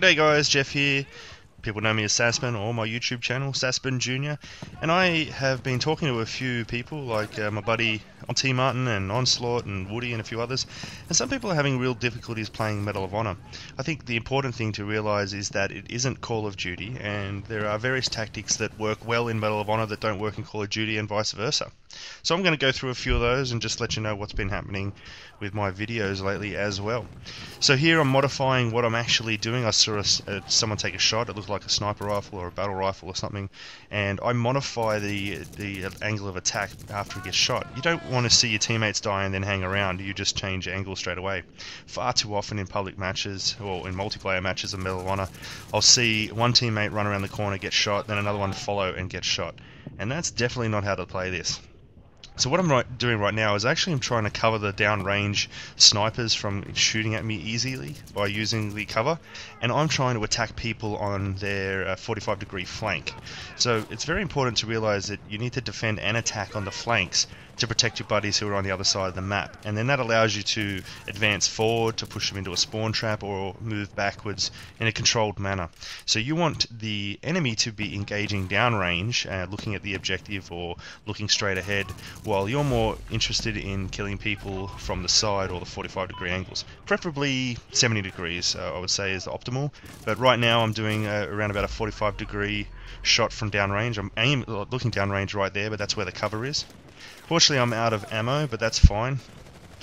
G'day guys, Jeff here. People know me as Sasben or my YouTube channel, SasbenJr. And I have been talking to a few people like my buddy T. Martin and Onslaught and Woody and a few others. And some people are having real difficulties playing Medal of Honor. I think the important thing to realise is that it isn't Call of Duty, and there are various tactics that work well in Medal of Honor that don't work in Call of Duty and vice versa. So I'm going to go through a few of those and just let you know what's been happening with my videos lately as well. So here I'm modifying what I'm actually doing. I saw someone take a shot. It looked like a sniper rifle or a battle rifle or something, and I modify the angle of attack after he gets shot. You don't want to see your teammates die and then hang around. You just change angle straight away. Far too often in public matches or in multiplayer matches of Medal of Honor, I'll see one teammate run around the corner, get shot, then another one follow and get shot, and that's definitely not how to play this. So what I'm doing right now is actually I'm trying to cover the downrange snipers from shooting at me easily by using the cover, and I'm trying to attack people on their 45-degree flank. So it's very important to realize that you need to defend and attack on the flanks to protect your buddies who are on the other side of the map, and then that allows you to advance forward, to push them into a spawn trap, or move backwards in a controlled manner. So you want the enemy to be engaging downrange, looking at the objective or looking straight ahead, while you're more interested in killing people from the side or the 45-degree angles. Preferably 70 degrees, I would say, is optimal, but right now I'm doing around about a 45-degree shot from downrange. I'm looking downrange right there, but that's where the cover is. Fortunately, I'm out of ammo, but that's fine.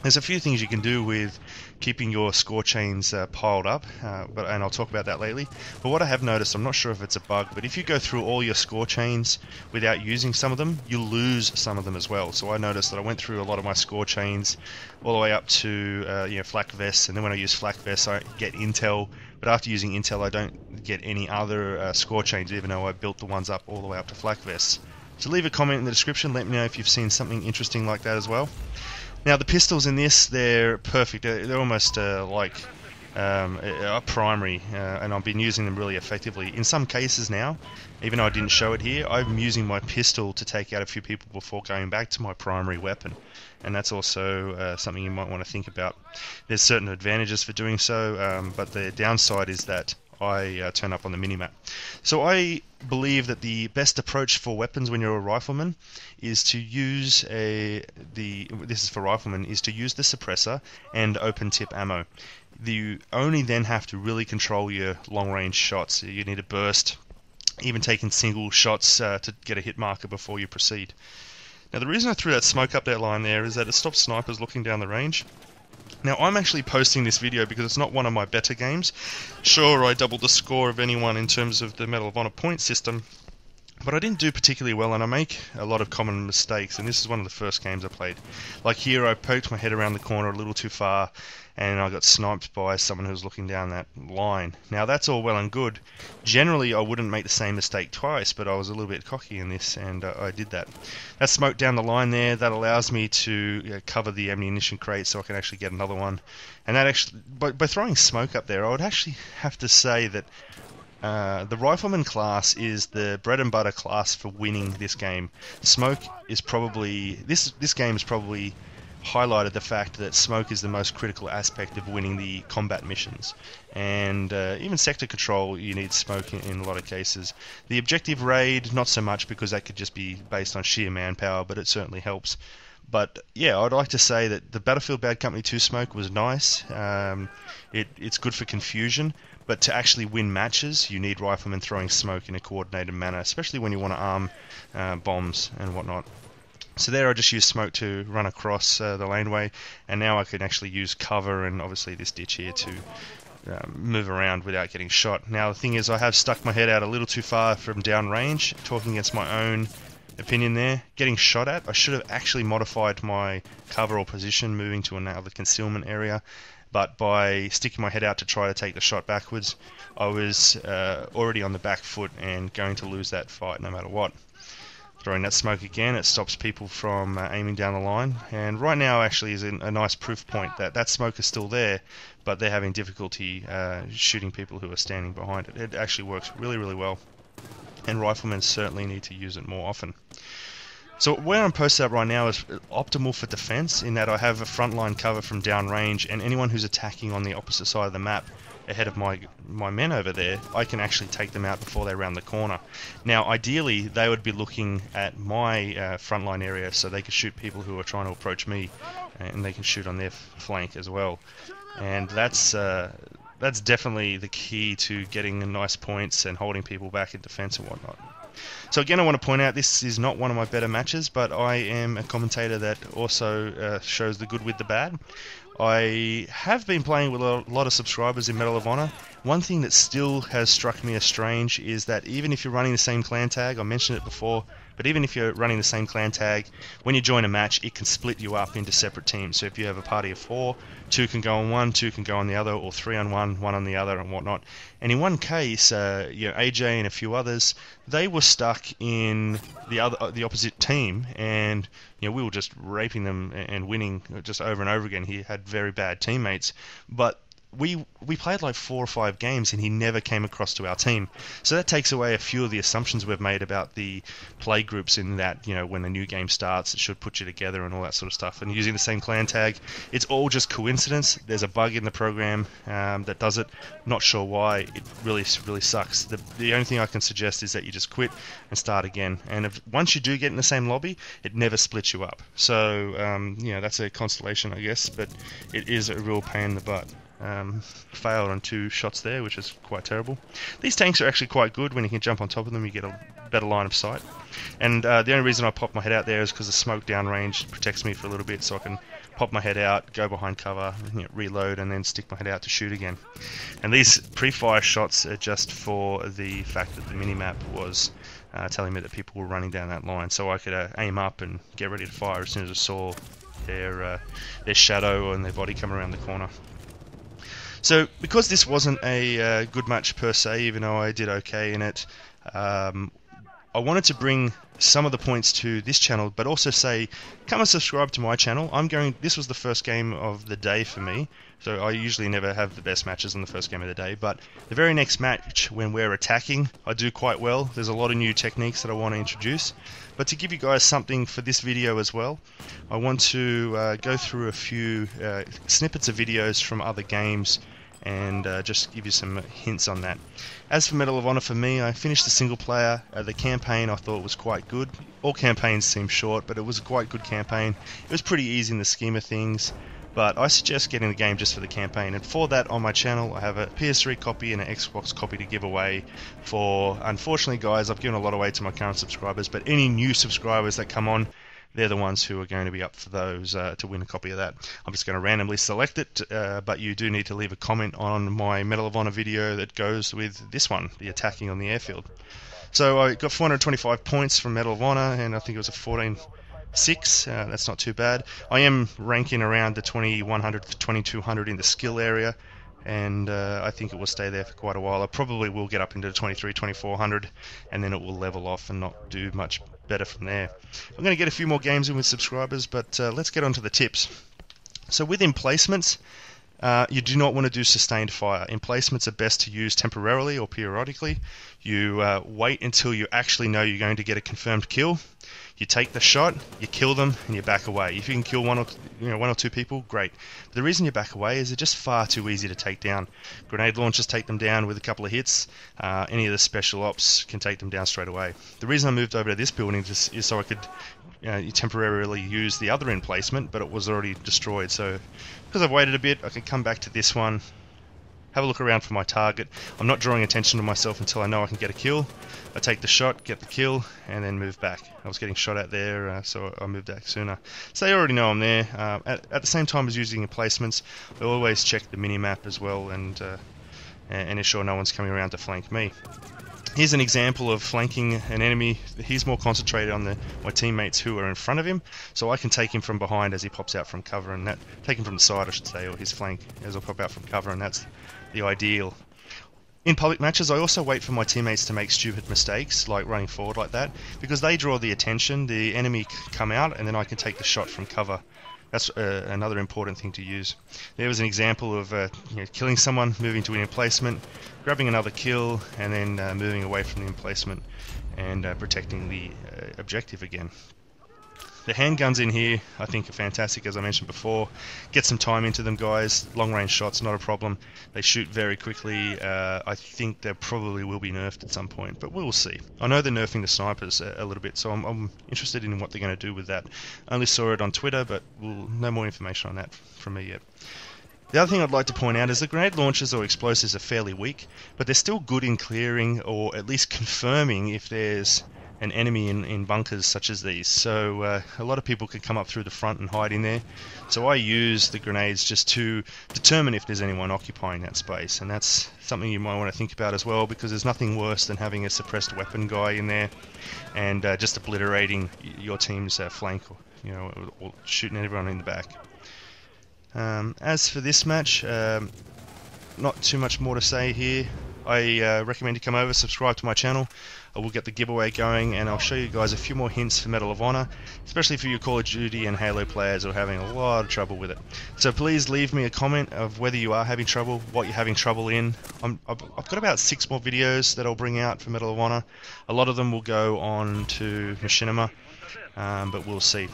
There's a few things you can do with keeping your score chains piled up, and I'll talk about that lately. But what I have noticed, I'm not sure if it's a bug, but if you go through all your score chains without using some of them, you lose some of them as well. So I noticed that I went through a lot of my score chains all the way up to flak vests, and then when I use flak vests I get intel, but after using intel I don't get any other score chains, even though I built the ones up all the way up to flak vests. So leave a comment in the description, let me know if you've seen something interesting like that as well. Now the pistols in this, they're perfect, they're almost like a primary, and I've been using them really effectively. In some cases now, even though I didn't show it here, I'm using my pistol to take out a few people before going back to my primary weapon, and that's also something you might want to think about. There's certain advantages for doing so, but the downside is that I turn up on the minimap. So I believe that the best approach for weapons when you're a rifleman is to use this is for riflemen, is to use the suppressor and open tip ammo. You only then have to really control your long range shots. You need to burst, even taking single shots to get a hit marker before you proceed. Now the reason I threw that smoke up that line there is that it stops snipers looking down the range. Now I'm actually posting this video because it's not one of my better games. Sure, I doubled the score of anyone in terms of the Medal of Honor point system, but I didn't do particularly well, and I make a lot of common mistakes, and this is one of the first games I played. Like here, I poked my head around the corner a little too far, and I got sniped by someone who was looking down that line. Now that's all well and good. Generally I wouldn't make the same mistake twice, but I was a little bit cocky in this, and I did that. That smoke down the line there, that allows me to cover the ammunition crate so I can actually get another one. And that actually, by throwing smoke up there, I would actually have to say that the rifleman class is the bread and butter class for winning this game. Smoke is probably, this game has probably highlighted the fact that smoke is the most critical aspect of winning the combat missions. And even sector control, you need smoke in a lot of cases. The objective raid, not so much, because that could just be based on sheer manpower, but it certainly helps. But yeah, I'd like to say that the Battlefield Bad Company 2 smoke was nice. It's good for confusion, but to actually win matches, you need riflemen throwing smoke in a coordinated manner, especially when you want to arm bombs and whatnot. So there I just used smoke to run across the laneway, and now I can actually use cover and obviously this ditch here to move around without getting shot. Now the thing is, I have stuck my head out a little too far from downrange, talking against my own opinion there. Getting shot at, I should have actually modified my cover or position, moving to another concealment area, but by sticking my head out to try to take the shot backwards, I was already on the back foot and going to lose that fight no matter what. Throwing that smoke again, it stops people from aiming down the line, and right now actually is a nice proof point that that smoke is still there, but they're having difficulty shooting people who are standing behind it. It actually works really, really well, and riflemen certainly need to use it more often. So where I'm posted up right now is optimal for defense, in that I have a frontline cover from downrange, and anyone who's attacking on the opposite side of the map ahead of my men over there, I can actually take them out before they round the corner. Now, ideally, they would be looking at my frontline area, so they could shoot people who are trying to approach me, and they can shoot on their flank as well. And that's definitely the key to getting nice points and holding people back in defense and whatnot. So again, I want to point out this is not one of my better matches, but I am a commentator that also shows the good with the bad. I have been playing with a lot of subscribers in Medal of Honor. One thing that still has struck me as strange is that even if you're running the same clan tag, I mentioned it before, but even if you're running the same clan tag, when you join a match, it can split you up into separate teams. So if you have a party of 4, 2 can go on one, 2 can go on the other, or 3 on one, 1 on the other, and whatnot. And in one case, AJ and a few others, they were stuck in the opposite team, and we were just raping them and winning just over and over again. He had very bad teammates, but we played like 4 or 5 games and he never came across to our team. So that takes away a few of the assumptions we've made about the play groups, in that, when a new game starts, it should put you together and all that sort of stuff. And using the same clan tag, it's all just coincidence. There's a bug in the program that does it. Not sure why. It really sucks. The only thing I can suggest is that you just quit and start again. And once you do get in the same lobby, it never splits you up. So, that's a consolation, I guess, but it is a real pain in the butt. Failed on 2 shots there, which is quite terrible. These tanks are actually quite good. When you can jump on top of them, you get a better line of sight. And the only reason I pop my head out there is because the smoke downrange protects me for a little bit, so I can pop my head out, go behind cover, reload, and then stick my head out to shoot again. And these pre-fire shots are just for the fact that the minimap was telling me that people were running down that line, so I could aim up and get ready to fire as soon as I saw their shadow and their body come around the corner. So, because this wasn't a good match per se, even though I did okay in it, I wanted to bring some of the points to this channel, but also say, come and subscribe to my channel. This was the first game of the day for me, so I usually never have the best matches on the first game of the day, but the very next match, when we're attacking, I do quite well. There's a lot of new techniques that I want to introduce, but to give you guys something for this video as well, I want to go through a few snippets of videos from other games and just give you some hints on that. As for Medal of Honor, for me, I finished the single player. The campaign I thought was quite good. All campaigns seem short, but it was a quite good campaign. It was pretty easy in the scheme of things, but I suggest getting the game just for the campaign. And for that, on my channel, I have a PS3 copy and an Xbox copy to give away for, unfortunately guys, I've given a lot away to my current subscribers, but any new subscribers that come on, they're the ones who are going to be up for those to win a copy of that. I'm just going to randomly select it, but you do need to leave a comment on my Medal of Honor video that goes with this one, the attacking on the airfield. So I got 425 points from Medal of Honor, and I think it was a 14.6. That's not too bad. I am ranking around the 2100 to 2200 in the skill area, and I think it will stay there for quite a while. I probably will get up into the 2400, and then it will level off and not do much better from there. I'm going to get a few more games in with subscribers, but let's get on to the tips. So with emplacements, you do not want to do sustained fire. Emplacements are best to use temporarily or periodically. You wait until you actually know you're going to get a confirmed kill. You take the shot, you kill them, and you back away. If you can kill one or two people, great. But the reason you back away is they're just far too easy to take down. Grenade launchers take them down with a couple of hits. Any of the special ops can take them down straight away. The reason I moved over to this building is so I could temporarily use the other emplacement, but it was already destroyed. So because I've waited a bit, I can come back to this one, have a look around for my target. I'm not drawing attention to myself until I know I can get a kill. I take the shot, get the kill, and then move back. I was getting shot at there, so I moved back sooner. So they already know I'm there. At the same time as using emplacements, I always check the mini-map as well and ensure no one's coming around to flank me. Here's an example of flanking an enemy. He's more concentrated on my teammates who are in front of him, so I can take him from behind as he pops out from cover, and take him from the side, I should say, or his flank as I pop out from cover, and that's the ideal. In public matches, I also wait for my teammates to make stupid mistakes, like running forward like that, because they draw the attention. The enemy come out, and then I can take the shot from cover. That's another important thing to use. There was an example of killing someone, moving to an emplacement, grabbing another kill, and then moving away from the emplacement and protecting the objective again. The handguns in here, I think, are fantastic, as I mentioned before. Get some time into them, guys. Long-range shots, not a problem. They shoot very quickly. I think they probably will be nerfed at some point, but we'll see. I know they're nerfing the snipers a little bit, so I'm interested in what they're going to do with that. I only saw it on Twitter, but no more information on that from me yet. The other thing I'd like to point out is the grenade launchers or explosives are fairly weak, but they're still good in clearing or at least confirming if there's an enemy in bunkers such as these. So a lot of people can come up through the front and hide in there. So I use the grenades just to determine if there's anyone occupying that space, and that's something you might want to think about as well, because there's nothing worse than having a suppressed weapon guy in there and just obliterating your team's flank, or shooting everyone in the back. As for this match, not too much more to say here. I recommend you come over, subscribe to my channel. I will get the giveaway going, and I'll show you guys a few more hints for Medal of Honor, especially for you Call of Duty and Halo players who are having a lot of trouble with it. So please leave me a comment of whether you are having trouble, what you're having trouble in. I've got about 6 more videos that I'll bring out for Medal of Honor. A lot of them will go on to Machinima, but we'll see.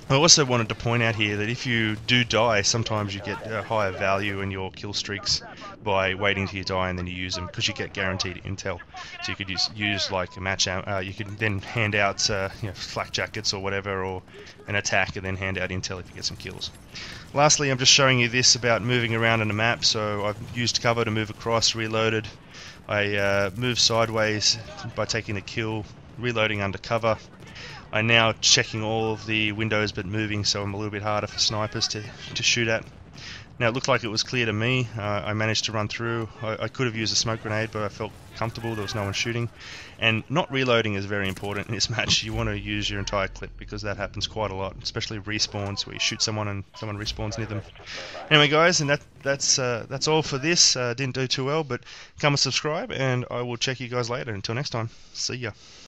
I also wanted to point out here that if you do die, sometimes you get a higher value in your kill streaks by waiting till you die and then you use them, because you get guaranteed intel. So you could use like a match. You could then hand out flak jackets or whatever, or an attack, and then hand out intel if you get some kills. Lastly, I'm just showing you this about moving around on the map. So I've used cover to move across, reloaded. I moved sideways by taking the kill, reloading under cover. I'm now checking all of the windows but moving, so I'm a little bit harder for snipers to shoot at. Now it looked like it was clear to me. I managed to run through. I could have used a smoke grenade, but I felt comfortable, there was no one shooting. And not reloading is very important in this match. You want to use your entire clip, because that happens quite a lot, especially respawns where you shoot someone and someone respawns near them. Anyway guys, and that's all for this. Didn't do too well, but come and subscribe, and I will check you guys later. Until next time, see ya.